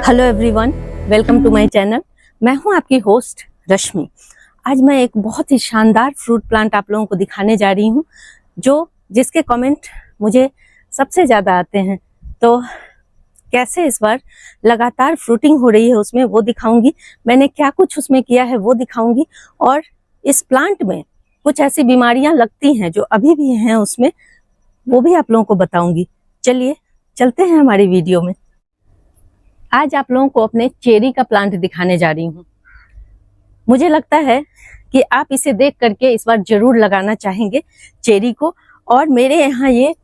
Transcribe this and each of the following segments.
Hello everyone, welcome to my channel. मैं हूं आपकी होस्ट रश्मि। आज मैं एक बहुत ही शानदार फ्रूट प्लांट आप लोगों को दिखाने जा रही हूं, जिसके कमेंट मुझे सबसे ज़्यादा आते हैं। तो कैसे इस बार लगातार फ्रूटिंग हो रही है उसमें वो दिखाऊंगी, मैंने क्या कुछ उसमें किया है वो दिखाऊंगी, और इस प्लांट में कुछ ऐसी बीमारियां लगती हैं जो अभी भी हैं उसमें, वो भी आप लोगों को बताऊंगी। चलिए चलते हैं हमारी वीडियो में। आज आप लोगों को अपने चेरी का प्लांट दिखाने जा रही हूँ। मुझे लगता है कि आप इसे देख करके इस बार जरूर लगाना चाहेंगे चेरी को। और मेरे यहाँ ये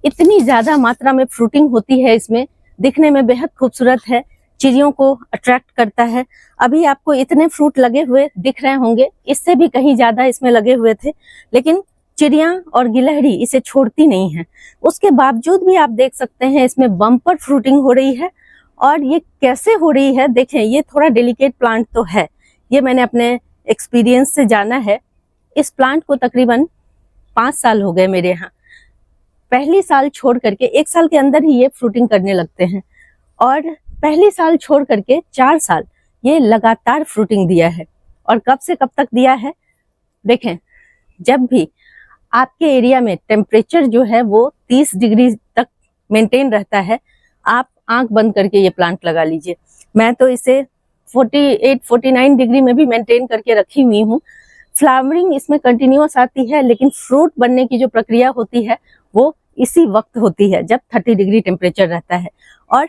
इतनी ज्यादा मात्रा में फ्रूटिंग होती है, इसमें दिखने में बेहद खूबसूरत है, चिड़ियों को अट्रैक्ट करता है। अभी आपको इतने फ्रूट लगे हुए दिख रहे होंगे, इससे भी कहीं ज्यादा इसमें लगे हुए थे, लेकिन चिड़िया और गिलहरी इसे छोड़ती नहीं है। उसके बावजूद भी आप देख सकते हैं इसमें बम्पर फ्रूटिंग हो रही है। और ये कैसे हो रही है देखें, ये थोड़ा डेलिकेट प्लांट तो है, ये मैंने अपने एक्सपीरियंस से जाना है। इस प्लांट को तकरीबन 5 साल हो गए मेरे यहाँ। पहली साल छोड़ करके 1 साल के अंदर ही ये फ्रूटिंग करने लगते हैं, और पहली साल छोड़ करके 4 साल ये लगातार फ्रूटिंग दिया है। और कब से कब तक दिया है देखें, जब भी आपके एरिया में टेम्परेचर जो है वो 30 डिग्री तक मेंटेन रहता है, आप आंख बंद करके ये प्लांट लगा लीजिए। मैं तो इसे 48-49 डिग्री में भी मेंटेन करके रखी हुई हूँ। फ्लावरिंग इसमें कंटिन्यूअस आती है, लेकिन फ्रूट बनने की जो प्रक्रिया होती है वो इसी वक्त होती है जब 30 डिग्री टेम्परेचर रहता है। और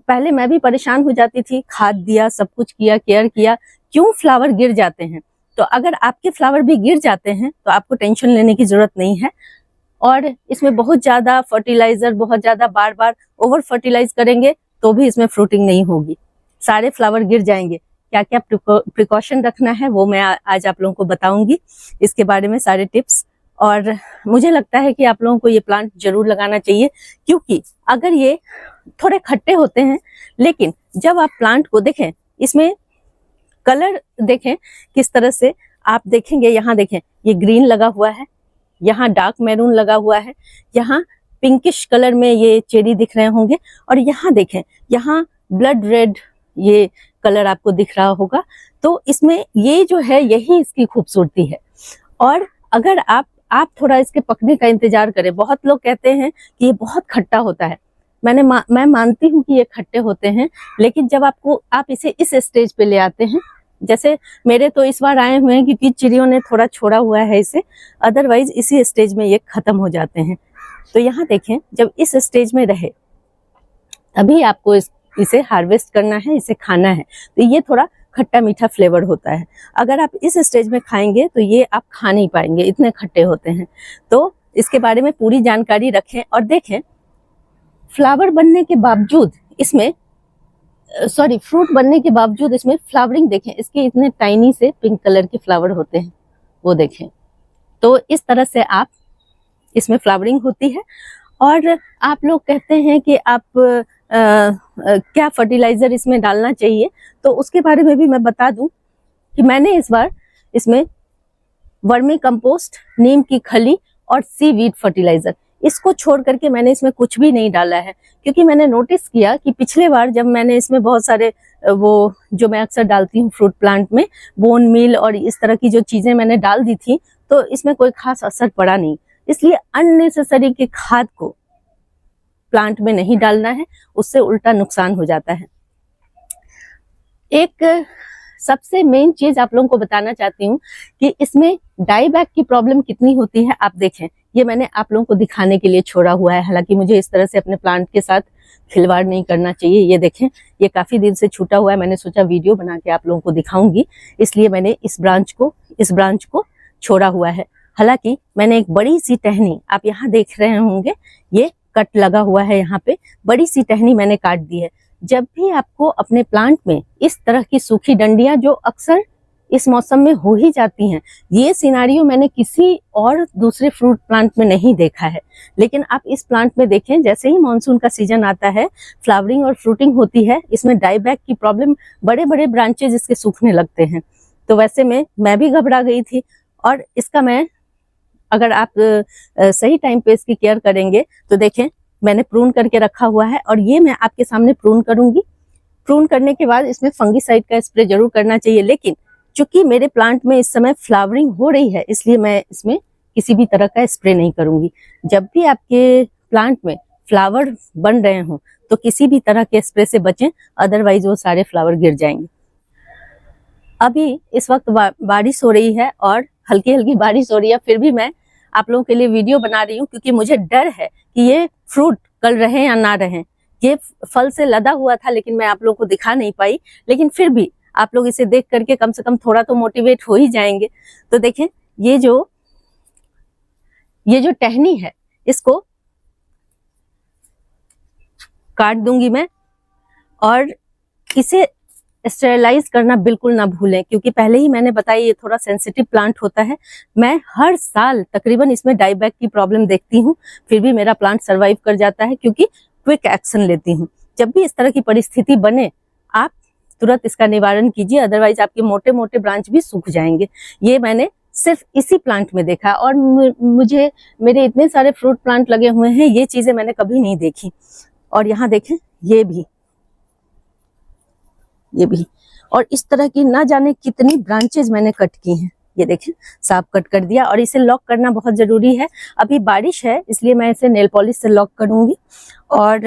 पहले मैं भी परेशान हो जाती थी, खाद दिया, सब कुछ किया, केयर किया, क्यों फ्लावर गिर जाते हैं। तो अगर आपके फ्लावर भी गिर जाते हैं तो आपको टेंशन लेने की जरूरत नहीं है। और इसमें बहुत ज्यादा फर्टिलाइजर, बहुत ज्यादा बार बार ओवर फर्टिलाइज करेंगे तो भी इसमें फ्रूटिंग नहीं होगी, सारे फ्लावर गिर जाएंगे। क्या क्या प्रिकॉशन रखना है वो मैं आज आप लोगों को बताऊंगी, इसके बारे में सारे टिप्स। और मुझे लगता है कि आप लोगों को ये प्लांट जरूर लगाना चाहिए, क्योंकि अगर ये थोड़े खट्टे होते हैं, लेकिन जब आप प्लांट को देखें, इसमें कलर देखें किस तरह से, आप देखेंगे यहाँ देखें, ये ग्रीन लगा हुआ है, यहाँ डार्क मैरून लगा हुआ है, यहाँ पिंकिश कलर में ये चेरी दिख रहे होंगे, और यहाँ देखें, यहाँ ब्लड रेड ये कलर आपको दिख रहा होगा। तो इसमें ये जो है यही इसकी खूबसूरती है। और अगर आप थोड़ा इसके पकने का इंतजार करें, बहुत लोग कहते हैं कि ये बहुत खट्टा होता है, मैं मानती हूँ कि ये खट्टे होते हैं, लेकिन जब आप इसे इस स्टेज पे ले आते हैं, जैसे मेरे तो इस बार आए हुए हैं क्योंकि चिड़ियों ने थोड़ा छोड़ा हुआ है इसे, अदरवाइज इसी स्टेज में ये खत्म हो जाते हैं। तो यहाँ देखें, जब इस स्टेज में रहे अभी आपको इसे हार्वेस्ट करना है, इसे खाना है, तो ये थोड़ा खट्टा मीठा फ्लेवर होता है। अगर आप इस स्टेज में खाएंगे तो ये आप खा नहीं पाएंगे, इतने खट्टे होते हैं। तो इसके बारे में पूरी जानकारी रखें। और देखें, फ्लावर बनने के बावजूद इसमें फ्रूट बनने के बावजूद इसमें फ्लावरिंग देखें, इसके इतने टाइनी से पिंक कलर के फ्लावर होते हैं, वो देखें। तो इस तरह से आप इसमें फ्लावरिंग होती है। और आप लोग कहते हैं कि आप क्या फर्टिलाइजर इसमें डालना चाहिए, तो उसके बारे में भी मैं बता दूं कि मैंने इस बार इसमें वर्मी कंपोस्ट, नीम की खली और सीवीड फर्टिलाइजर, इसको छोड़ करके मैंने इसमें कुछ भी नहीं डाला है। क्योंकि मैंने नोटिस किया कि पिछले बार जब मैंने इसमें बहुत सारे वो जो मैं अक्सर डालती हूँ फ्रूट प्लांट में, बोन मील और इस तरह की जो चीजें मैंने डाल दी थी, तो इसमें कोई खास असर पड़ा नहीं। इसलिए अननेसेसरी की खाद को प्लांट में नहीं डालना है, उससे उल्टा नुकसान हो जाता है। एक सबसे मेन चीज आप लोगों को बताना चाहती हूँ कि इसमें डाईबैक की प्रॉब्लम कितनी होती है। आप देखें, ये मैंने आप लोगों को दिखाने के लिए छोड़ा हुआ है, हालांकि मुझे इस तरह से अपने प्लांट के साथ खिलवाड़ नहीं करना चाहिए। ये देखें, ये काफी दिन से छूटा हुआ है, मैंने सोचा वीडियो बना के आप लोगों को दिखाऊंगी, इसलिए मैंने इस ब्रांच को छोड़ा हुआ है। हालांकि मैंने एक बड़ी सी टहनी, आप यहाँ देख रहे होंगे, ये कट लगा हुआ है, यहाँ पे बड़ी सी टहनी मैंने काट दी है। जब भी आपको अपने प्लांट में इस तरह की सूखी डंडियां, जो अक्सर इस मौसम में हो ही जाती हैं, ये सिनारियो मैंने किसी और दूसरे फ्रूट प्लांट में नहीं देखा है, लेकिन आप इस प्लांट में देखें, जैसे ही मानसून का सीजन आता है, फ्लावरिंग और फ्रूटिंग होती है, इसमें डाईबैक की प्रॉब्लम, बड़े बड़े ब्रांचेज इसके सूखने लगते हैं। तो वैसे में मैं भी घबरा गई थी, और इसका अगर आप सही टाइम पे इसकी केयर करेंगे तो देखें, मैंने प्रून करके रखा हुआ है, और ये मैं आपके सामने प्रून करूंगी। प्रून करने के बाद इसमें फंगीसाइड का स्प्रे जरूर करना चाहिए, लेकिन चूंकि मेरे प्लांट में इस समय फ्लावरिंग हो रही है इसलिए मैं इसमें किसी भी तरह का स्प्रे नहीं करूंगी। जब भी आपके प्लांट में फ्लावर बन रहे हों तो किसी भी तरह के स्प्रे से बचें, अदरवाइज वो सारे फ्लावर गिर जाएंगे। अभी इस वक्त बारिश हो रही है और हल्की हल्की बारिश हो रही है, फिर भी मैं आप लोगों के लिए वीडियो बना रही हूँ क्योंकि मुझे डर है कि ये फ्रूट कल रहे या ना रहे। ये फल से लदा हुआ था लेकिन मैं आप लोगों को दिखा नहीं पाई, लेकिन फिर भी आप लोग इसे देख करके कम से कम थोड़ा तो मोटिवेट हो ही जाएंगे। तो देखें, ये जो टहनी है इसको काट दूंगी मैं, और इसे स्टेरिलाइज करना बिल्कुल ना भूलें क्योंकि पहले ही मैंने बताया ये थोड़ा सेंसिटिव प्लांट होता है। मैं हर साल तकरीबन इसमें डाईबैक की प्रॉब्लम देखती हूँ, फिर भी मेरा प्लांट सरवाइव कर जाता है क्योंकि क्विक एक्शन लेती हूँ। जब भी इस तरह की परिस्थिति बने आप तुरंत इसका निवारण कीजिए, अदरवाइज आपके मोटे मोटे ब्रांच भी सूख जाएंगे। ये मैंने सिर्फ इसी प्लांट में देखा और मुझे मेरे इतने सारे फ्रूट प्लांट लगे हुए हैं, ये चीजें मैंने कभी नहीं देखी। और यहाँ देखें, ये भी और इस तरह की ना जाने कितनी ब्रांचेज मैंने कट की हैं। ये देखें, साफ कट कर दिया और इसे लॉक करना बहुत जरूरी है। अभी बारिश है इसलिए मैं इसे नेल पॉलिश से लॉक करूंगी। और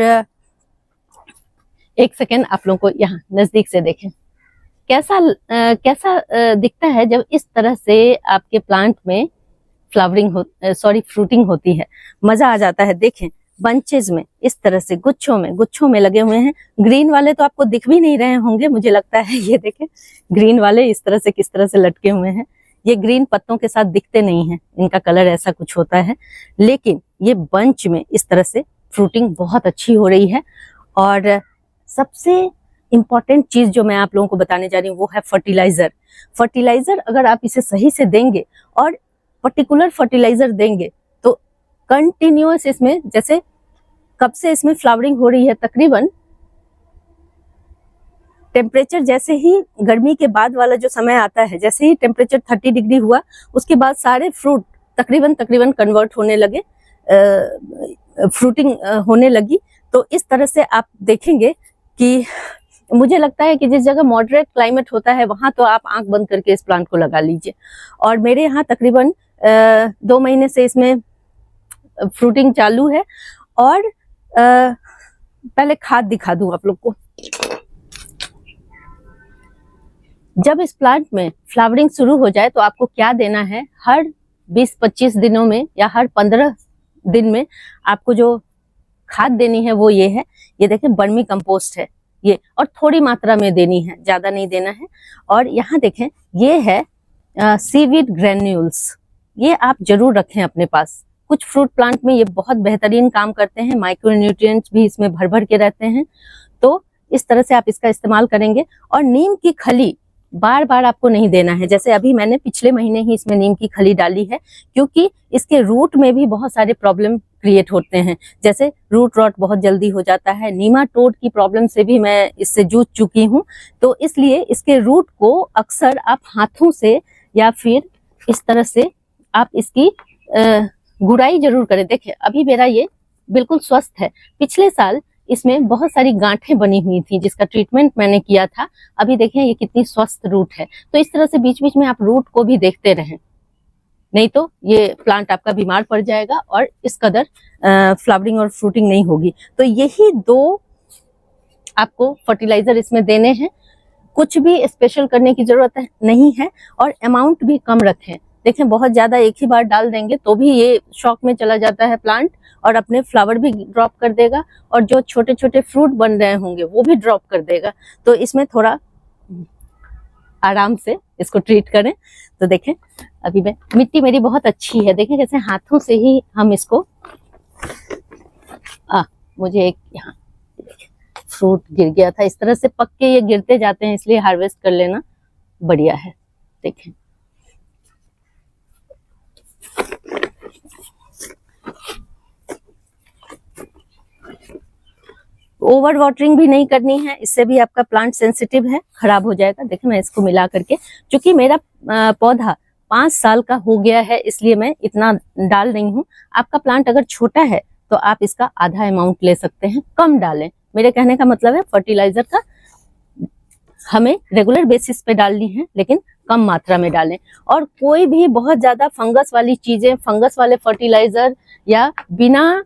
एक सेकेंड आप लोगों को यहाँ नजदीक से देखें कैसा दिखता है जब इस तरह से आपके प्लांट में फ्रूटिंग होती है। मजा आ जाता है। देखें, बंचेज में इस तरह से गुच्छों में लगे हुए हैं। ग्रीन वाले तो आपको दिख भी नहीं रहे होंगे मुझे लगता है। ये देखें, ग्रीन वाले इस तरह से किस तरह से लटके हुए हैं। ये ग्रीन पत्तों के साथ दिखते नहीं हैं, इनका कलर ऐसा कुछ होता है, लेकिन ये बंच में इस तरह से फ्रूटिंग बहुत अच्छी हो रही है। और सबसे इम्पॉर्टेंट चीज जो मैं आप लोगों को बताने जा रही हूँ वो है फर्टिलाइजर। अगर आप इसे सही से देंगे और पर्टिकुलर फर्टिलाइजर देंगे तो कंटिन्यूअस इसमें, जैसे कब से इसमें फ्लावरिंग हो रही है, तकरीबन टेम्परेचर जैसे ही गर्मी के बाद वाला जो समय आता है, जैसे ही टेम्परेचर 30 डिग्री हुआ उसके बाद सारे फ्रूट तकरीबन कन्वर्ट होने लगे, फ्रूटिंग होने लगी। तो इस तरह से आप देखेंगे कि मुझे लगता है कि जिस जगह मॉडरेट क्लाइमेट होता है वहां तो आप आंख बंद करके इस प्लांट को लगा लीजिए। और मेरे यहाँ तकरीबन 2 महीने से इसमें फ्रूटिंग चालू है। और पहले खाद दिखा दूं आप लोग को। जब इस प्लांट में फ्लावरिंग शुरू हो जाए तो आपको क्या देना है, हर 20-25 दिनों में या हर 15 दिन में आपको जो खाद देनी है वो ये है। ये देखें, वर्मी कंपोस्ट है ये, और थोड़ी मात्रा में देनी है, ज्यादा नहीं देना है। और यहाँ देखें, ये है सीवीड ग्रेन्यूल्स, ये आप जरूर रखें अपने पास। कुछ फ्रूट प्लांट में ये बहुत बेहतरीन काम करते हैं, माइक्रो न्यूट्रिएंट्स भी इसमें भर भर के रहते हैं। तो इस तरह से आप इसका इस्तेमाल करेंगे। और नीम की खली बार बार आपको नहीं देना है, जैसे अभी मैंने पिछले महीने ही इसमें नीम की खली डाली है क्योंकि इसके रूट में भी बहुत सारे प्रॉब्लम क्रिएट होते हैं, जैसे रूट रॉट बहुत जल्दी हो जाता है। नीमाटोड की प्रॉब्लम से भी मैं इससे जूझ चुकी हूँ, तो इसलिए इसके रूट को अक्सर आप हाथों से या फिर इस तरह से आप इसकी गुड़ाई जरूर करें। देखिए, अभी मेरा ये बिल्कुल स्वस्थ है। पिछले साल इसमें बहुत सारी गांठें बनी हुई थी जिसका ट्रीटमेंट मैंने किया था। अभी देखें ये कितनी स्वस्थ रूट है। तो इस तरह से बीच बीच में आप रूट को भी देखते रहें, नहीं तो ये प्लांट आपका बीमार पड़ जाएगा और इस कदर फ्लावरिंग और फ्रूटिंग नहीं होगी। तो यही 2 आपको फर्टिलाइजर इसमें देने हैं, कुछ भी स्पेशल करने की जरूरत नहीं है। और अमाउंट भी कम रखें। देखें, बहुत ज्यादा एक ही बार डाल देंगे तो भी ये शॉक में चला जाता है प्लांट और अपने फ्लावर भी ड्रॉप कर देगा और जो छोटे छोटे फ्रूट बन रहे होंगे वो भी ड्रॉप कर देगा। तो इसमें थोड़ा आराम से इसको ट्रीट करें। तो देखें, अभी मिट्टी मेरी बहुत अच्छी है। देखें कैसे हाथों से ही हम इसको मुझे एक यहाँ फ्रूट गिर गया था, इस तरह से पक के ये गिरते जाते हैं, इसलिए हार्वेस्ट कर लेना बढ़िया है। देखें, ओवर वाटरिंग भी नहीं करनी है, इससे भी आपका प्लांट सेंसिटिव है, खराब हो जाएगा। देखिए, मैं इसको मिला करके, क्योंकि मेरा पौधा 5 साल का हो गया है इसलिए मैं इतना डाल रही हूँ। आपका प्लांट अगर छोटा है तो आप इसका आधा अमाउंट ले सकते हैं, कम डालें। मेरे कहने का मतलब है फर्टिलाइजर का हमें रेगुलर बेसिस पे डालनी है, लेकिन कम मात्रा में डालें। और कोई भी बहुत ज्यादा फंगस वाली चीजें, फंगस वाले फर्टिलाइजर या बिना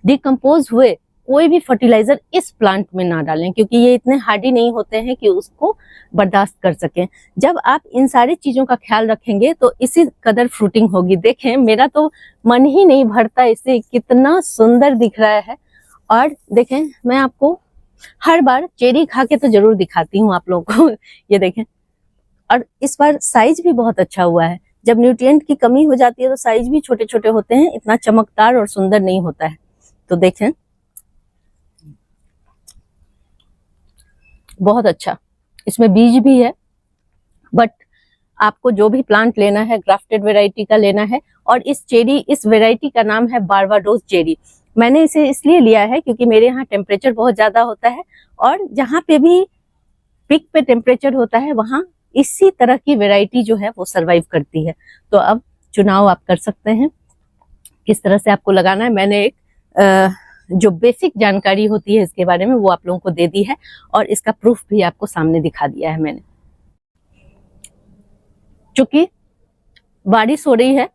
डिकम्पोज हुए कोई भी फर्टिलाइजर इस प्लांट में ना डालें, क्योंकि ये इतने हार्डी नहीं होते हैं कि उसको बर्दाश्त कर सकें। जब आप इन सारी चीजों का ख्याल रखेंगे तो इसी कदर फ्रूटिंग होगी। देखें, मेरा तो मन ही नहीं भरता इससे, कितना सुंदर दिख रहा है। और देखें, मैं आपको हर बार चेरी खा के तो जरूर दिखाती हूँ आप लोगों को। ये देखें, और इस बार साइज भी बहुत अच्छा हुआ है। जब न्यूट्रिएंट की कमी हो जाती है तो साइज भी छोटे छोटे होते हैं, इतना चमकदार और सुंदर नहीं होता है। तो देखें, बहुत अच्छा, इसमें बीज भी है। बट आपको जो भी प्लांट लेना है ग्राफ्टेड वैरायटी का लेना है। और इस वैरायटी का नाम है बारबाडोस चेरी। मैंने इसे इसलिए लिया है क्योंकि मेरे यहाँ टेम्परेचर बहुत ज्यादा होता है, और जहाँ पे भी पीक पे टेम्परेचर होता है वहाँ इसी तरह की वैरायटी जो है वो सरवाइव करती है। तो अब चुनाव आप कर सकते हैं किस तरह से आपको लगाना है। मैंने एक जो बेसिक जानकारी होती है इसके बारे में वो आप लोगों को दे दी है, और इसका प्रूफ भी आपको सामने दिखा दिया है मैंने। चूंकि बारिश हो रही है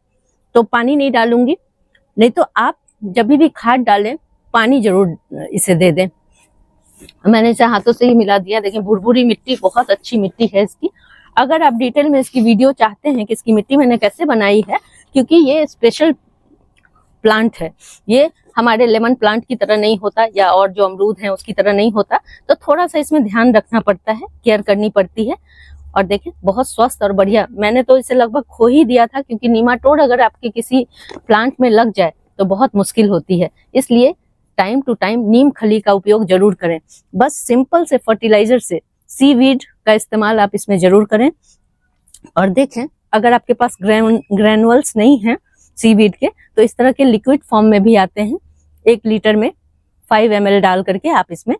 तो पानी नहीं डालूंगी, नहीं तो आप जब भी खाद डालें पानी जरूर इसे दे दें। मैंने इसे हाथों से ही मिला दिया। देखें, भुरभुरी मिट्टी, बहुत अच्छी मिट्टी है इसकी। अगर आप डिटेल में इसकी वीडियो चाहते हैं कि इसकी मिट्टी मैंने कैसे बनाई है, क्योंकि ये स्पेशल प्लांट है, ये हमारे लेमन प्लांट की तरह नहीं होता या और जो अमरूद है उसकी तरह नहीं होता, तो थोड़ा सा इसमें ध्यान रखना पड़ता है, केयर करनी पड़ती है। और देखें, बहुत स्वस्थ और बढ़िया। मैंने तो इसे लगभग खो ही दिया था, क्योंकि नीमाटोड अगर आपके किसी प्लांट में लग जाए तो बहुत मुश्किल होती है। इसलिए टाइम टू टाइम नीम खली का उपयोग जरूर करें। बस सिंपल से फर्टिलाइजर से सीवीड का इस्तेमाल आप इसमें जरूर करें। और देखें, अगर आपके पास ग्रैनुअल्स नहीं है सीवीड के, तो इस तरह के लिक्विड फॉर्म में भी आते हैं। 1 लीटर में 5 ml डाल करके आप इसमें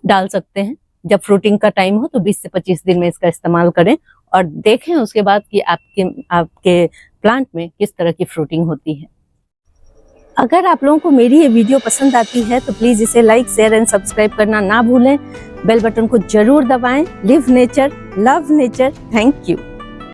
डाल सकते हैं। जब फ्रूटिंग का टाइम हो तो 20 से 25 दिन में इसका इस्तेमाल करें, और देखें उसके बाद कि आपके प्लांट में किस तरह की फ्रूटिंग होती है। अगर आप लोगों को मेरी ये वीडियो पसंद आती है तो प्लीज इसे लाइक, शेयर एंड सब्सक्राइब करना ना भूलें। बेल बटन को जरूर दबाएं। Live nature, love nature. Thank you.